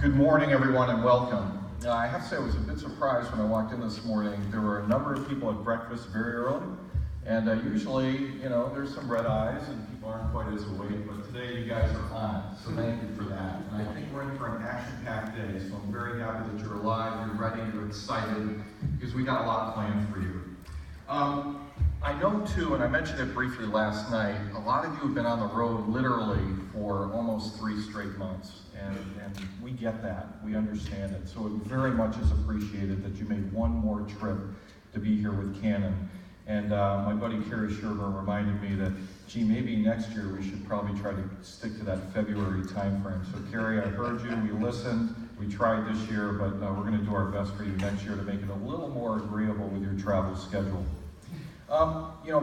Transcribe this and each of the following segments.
Good morning, everyone, and welcome. I have to say I was a bit surprised when I walked in this morning. There were a number of people at breakfast very early, and usually, there's some red eyes and people aren't quite as awake, but today you guys are on, so thank you for that. And I think we're in for an action-packed day, so I'm very happy that you're alive, you're ready, you're excited, because we got a lot planned for you. I know too, and I mentioned it briefly last night, a lot of you have been on the road literally for almost 3 straight months, and we get that, we understand it. So it very much is appreciated that you made one more trip to be here with Canon. And my buddy Kerry Sherber reminded me that, gee, maybe next year we should probably try to stick to that February timeframe. So Kerry, I heard you, we listened, we tried this year, but we're gonna do our best for you next year to make it a little more agreeable with your travel schedule.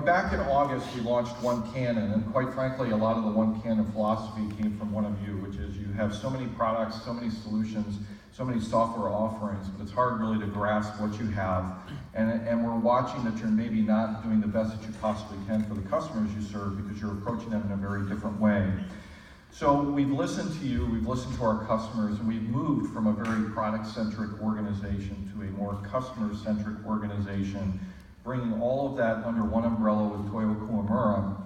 Back in August, we launched One Canon, and quite frankly, a lot of the One Canon philosophy came from one of you, which is you have so many products, so many solutions, so many software offerings, but it's hard really to grasp what you have. And we're watching that you're maybe not doing the best that you possibly can for the customers you serve because you're approaching them in a very different way. So we've listened to you, we've listened to our customers, and we've moved from a very product-centric organization to a more customer-centric organization, bringing all of that under one umbrella with Toyo Kuwamura,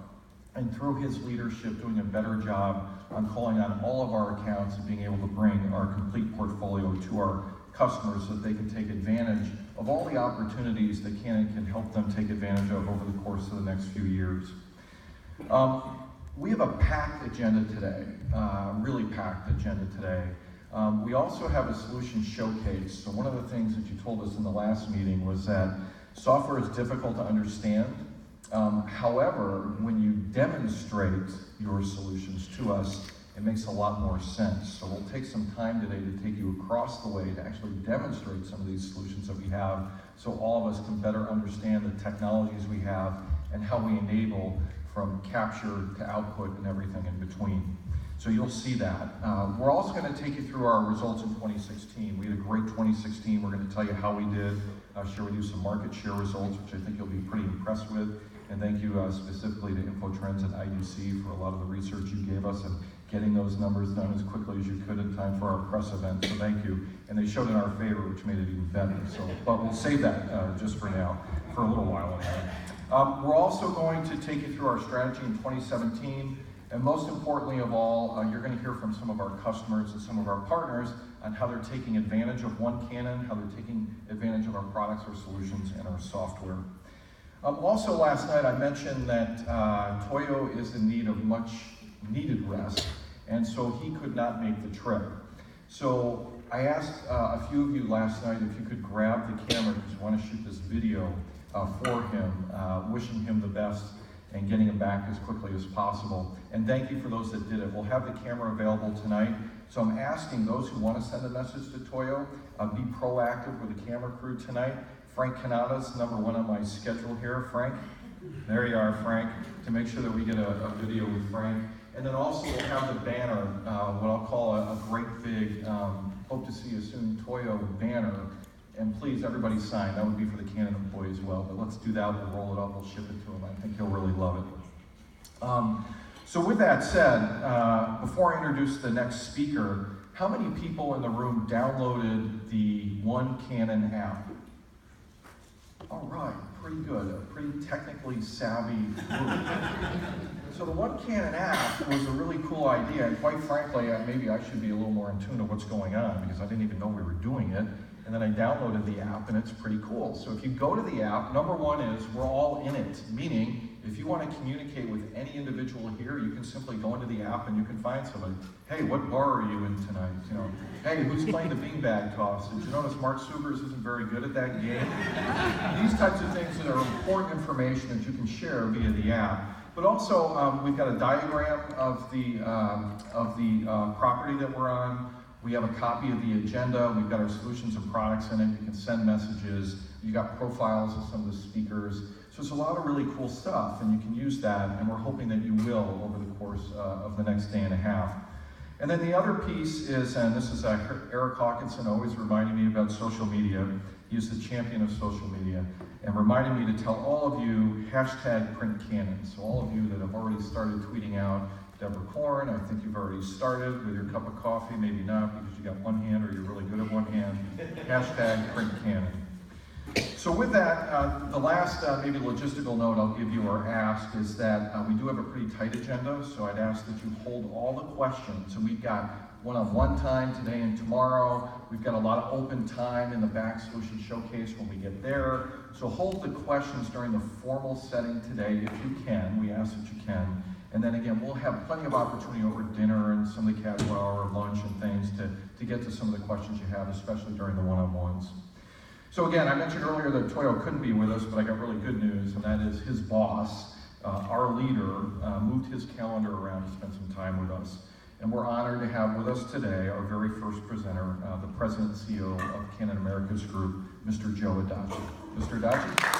and through his leadership doing a better job on calling on all of our accounts and being able to bring our complete portfolio to our customers so that they can take advantage of all the opportunities that Canon can help them take advantage of over the course of the next few years. We have a packed agenda today, really packed agenda today. We also have a solution showcase. So one of the things that you told us in the last meeting was that software is difficult to understand. However, when you demonstrate your solutions to us, it makes a lot more sense. So we'll take some time today to take you across the way to actually demonstrate some of these solutions that we have so all of us can better understand the technologies we have and how we enable from capture to output and everything in between. So you'll see that. We're also going to take you through our results in 2016. We had a great 2016. We're going to tell you how we did. Share with you some market share results, which I think you'll be pretty impressed with. And thank you specifically to InfoTrends and IDC for a lot of the research you gave us and getting those numbers done as quickly as you could in time for our press event. So thank you. And they showed in our favor, which made it even better. But we'll save that just for now, for a little while. We're also going to take you through our strategy in 2017. And most importantly of all, you're going to hear from some of our customers and some of our partners on how they're taking advantage of One Canon, how they're taking advantage of our products, our solutions, and our software. Also last night I mentioned that Toyo is in need of much needed rest, and so he could not make the trip. So I asked a few of you last night if you could grab the camera because we want to shoot this video for him, wishing him the best and getting him back as quickly as possible. And thank you for those that did it. We'll have the camera available tonight. So I'm asking those who want to send a message to Toyo, be proactive with the camera crew tonight. Frank Canada's #1 on my schedule here. Frank, there you are, Frank, to make sure that we get a video with Frank. And then also we'll have the banner, what I'll call a great big, hope to see you soon, Toyo banner. And please, everybody sign. That would be for the Canon employee as well. But let's do that. We'll roll it up. We'll ship it to him. I think he'll really love it. So with that said, before I introduce the next speaker, how many people in the room downloaded the One Canon app? All right, pretty good. A pretty technically savvy group. So the One Canon app was a really cool idea. And quite frankly, maybe I should be a little more in tune to what's going on because I didn't even know we were doing it. And then I downloaded the app, and it's pretty cool. So if you go to the app, #1 is we're all in it, meaning if you want to communicate with any individual here, you can simply go into the app and you can find somebody. Hey, what bar are you in tonight? Hey, who's playing the beanbag toss? Did you notice Mark Subers isn't very good at that game? These types of things that are important information that you can share via the app. But also, we've got a diagram of the property that we're on. We have a copy of the agenda. We've got our solutions and products in it. You can send messages. You've got profiles of some of the speakers. So it's a lot of really cool stuff, and you can use that, and we're hoping that you will over the course of the next day and a half. And then the other piece is, and this is Eric Hawkinson always reminding me about social media. He's the champion of social media, and reminding me to tell all of you, #PrintCanon. So all of you that have already started tweeting out, Deborah Korn, I think you've already started with your cup of coffee, maybe not because you got one hand or you're really good at one hand. Hashtag print canon. So with that, the last maybe logistical note I'll give you or ask is that we do have a pretty tight agenda, so I'd ask that you hold all the questions. And we've got one-on-one time today and tomorrow. We've got a lot of open time in the back solution showcase when we get there. So hold the questions during the formal setting today if you can. We ask that you can. And then again, we'll have plenty of opportunity over dinner and some of the casual hour, lunch and things to get to some of the questions you have, especially during the one-on-ones. So again, I mentioned earlier that Toyo couldn't be with us, but I got really good news, and that is his boss, our leader, moved his calendar around to spend some time with us. And we're honored to have with us today our very first presenter, the President and CEO of Canon Americas Group, Mr. Joe Adachi. Mr. Adachi?